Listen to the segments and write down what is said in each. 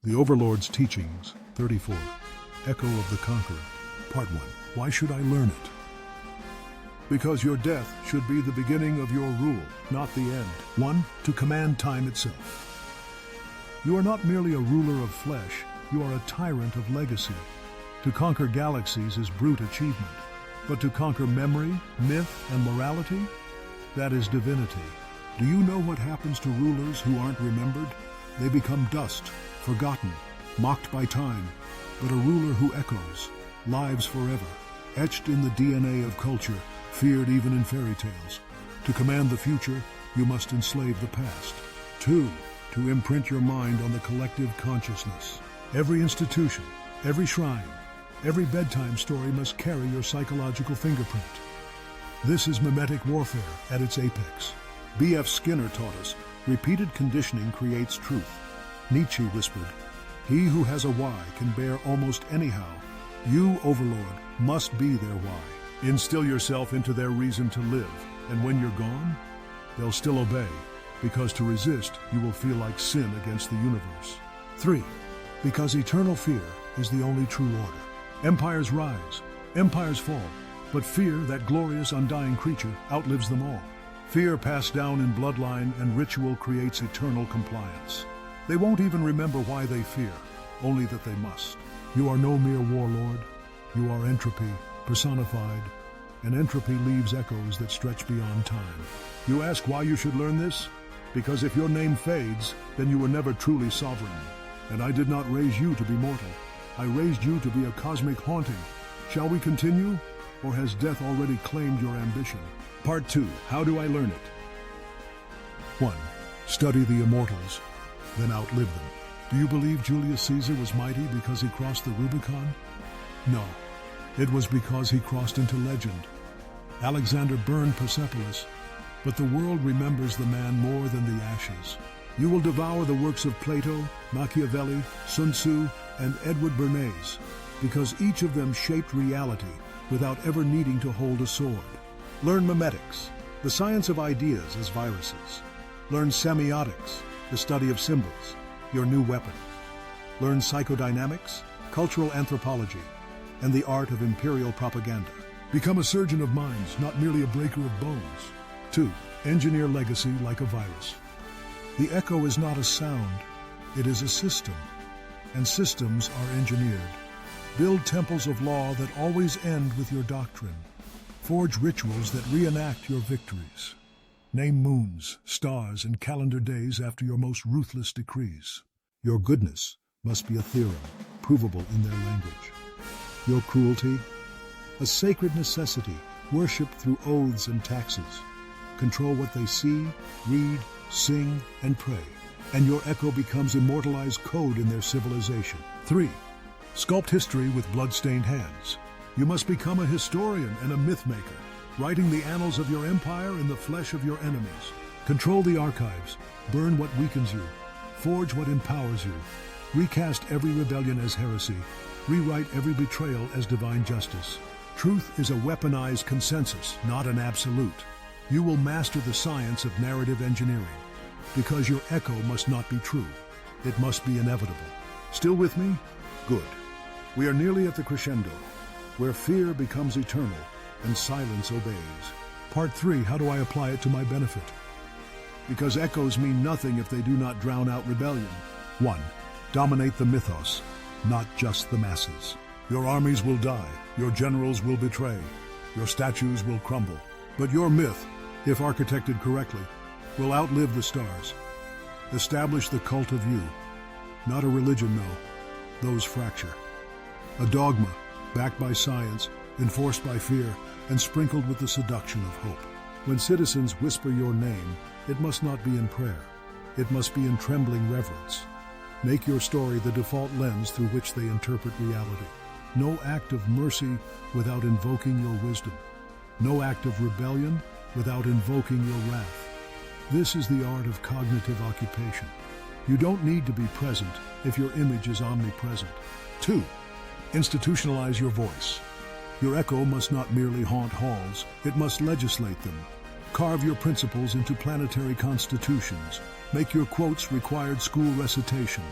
The Overlord's Teachings, 34. Echo of the Conqueror, Part 1. Why should I learn it? Because your death should be the beginning of your rule, not the end. 1. To command time itself. You are not merely a ruler of flesh, you are a tyrant of legacy. To conquer galaxies is brute achievement, but to conquer memory, myth, and morality, that is divinity. Do you know what happens to rulers who aren't remembered? They become dust, forgotten, mocked by time, but a ruler who echoes, lives forever, etched in the DNA of culture, feared even in fairy tales. To command the future, you must enslave the past. 2. To imprint your mind on the collective consciousness. Every institution, every shrine, every bedtime story must carry your psychological fingerprint. This is mimetic warfare at its apex. B.F. Skinner taught us, repeated conditioning creates truth. Nietzsche whispered, he who has a why can bear almost anyhow. You, Overlord, must be their why. Instill yourself into their reason to live, and when you're gone, they'll still obey, because to resist, you will feel like sin against the universe. 3. Because eternal fear is the only true order. Empires rise, empires fall, but fear, that glorious undying creature, outlives them all. Fear passed down in bloodline and ritual creates eternal compliance. They won't even remember why they fear, only that they must. You are no mere warlord. You are entropy, personified, and entropy leaves echoes that stretch beyond time. You ask why you should learn this? Because if your name fades, then you were never truly sovereign. And I did not raise you to be mortal. I raised you to be a cosmic haunting. Shall we continue? Or has death already claimed your ambition? Part 2. How do I learn it? 1. Study the immortals, then outlive them. Do you believe Julius Caesar was mighty because he crossed the Rubicon? No. It was because he crossed into legend. Alexander burned Persepolis, but the world remembers the man more than the ashes. You will devour the works of Plato, Machiavelli, Sun Tzu, and Edward Bernays, because each of them shaped reality without ever needing to hold a sword. Learn memetics, the science of ideas as viruses. Learn semiotics, the study of symbols, your new weapon. Learn psychodynamics, cultural anthropology, and the art of imperial propaganda. Become a surgeon of minds, not merely a breaker of bones. 2. Engineer legacy like a virus. The echo is not a sound, it is a system, and systems are engineered. Build temples of law that always end with your doctrine. Forge rituals that reenact your victories. Name moons, stars, and calendar days after your most ruthless decrees. Your goodness must be a theorem, provable in their language. Your cruelty, a sacred necessity, worshipped through oaths and taxes. Control what they see, read, sing, and pray, and your echo becomes immortalized code in their civilization. 3. Sculpt history with blood-stained hands. You must become a historian and a myth-maker, writing the annals of your empire in the flesh of your enemies. Control the archives, burn what weakens you, forge what empowers you, recast every rebellion as heresy, rewrite every betrayal as divine justice. Truth is a weaponized consensus, not an absolute. You will master the science of narrative engineering, because your echo must not be true. It must be inevitable. Still with me? Good. We are nearly at the crescendo, where fear becomes eternal and silence obeys. Part 3. How do I apply it to my benefit? Because echoes mean nothing if they do not drown out rebellion. 1. Dominate the mythos, not just the masses. Your armies will die, your generals will betray, your statues will crumble. But your myth, if architected correctly, will outlive the stars. Establish the cult of you. Not a religion, no. Those fracture. A dogma, backed by science, enforced by fear, and sprinkled with the seduction of hope. When citizens whisper your name, it must not be in prayer. It must be in trembling reverence. Make your story the default lens through which they interpret reality. No act of mercy without invoking your wisdom. No act of rebellion without invoking your wrath. This is the art of cognitive occupation. You don't need to be present if your image is omnipresent. 2. Institutionalize your voice. Your echo must not merely haunt halls, it must legislate them. Carve your principles into planetary constitutions. Make your quotes required school recitation.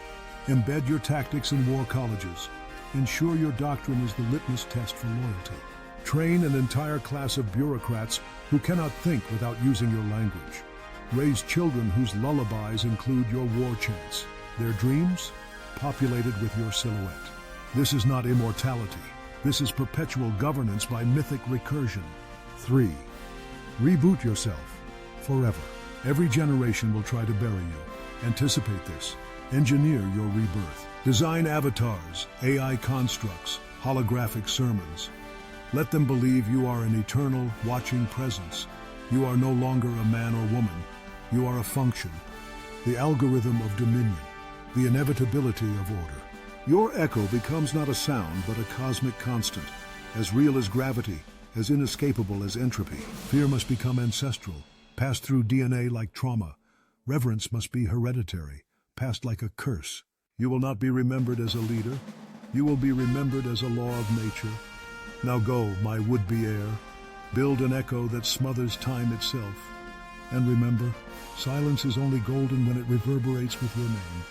Embed your tactics in war colleges. Ensure your doctrine is the litmus test for loyalty. Train an entire class of bureaucrats who cannot think without using your language. Raise children whose lullabies include your war chants. Their dreams? Populated with your silhouette. This is not immortality. This is perpetual governance by mythic recursion. 3. Reboot yourself. Forever. Every generation will try to bury you. Anticipate this. Engineer your rebirth. Design avatars, AI constructs, holographic sermons. Let them believe you are an eternal, watching presence. You are no longer a man or woman. You are a function. The algorithm of dominion. The inevitability of order. Your echo becomes not a sound, but a cosmic constant, as real as gravity, as inescapable as entropy. Fear must become ancestral, passed through DNA like trauma. Reverence must be hereditary, passed like a curse. You will not be remembered as a leader. You will be remembered as a law of nature. Now go, my would-be heir. Build an echo that smothers time itself. And remember, silence is only golden when it reverberates with your name.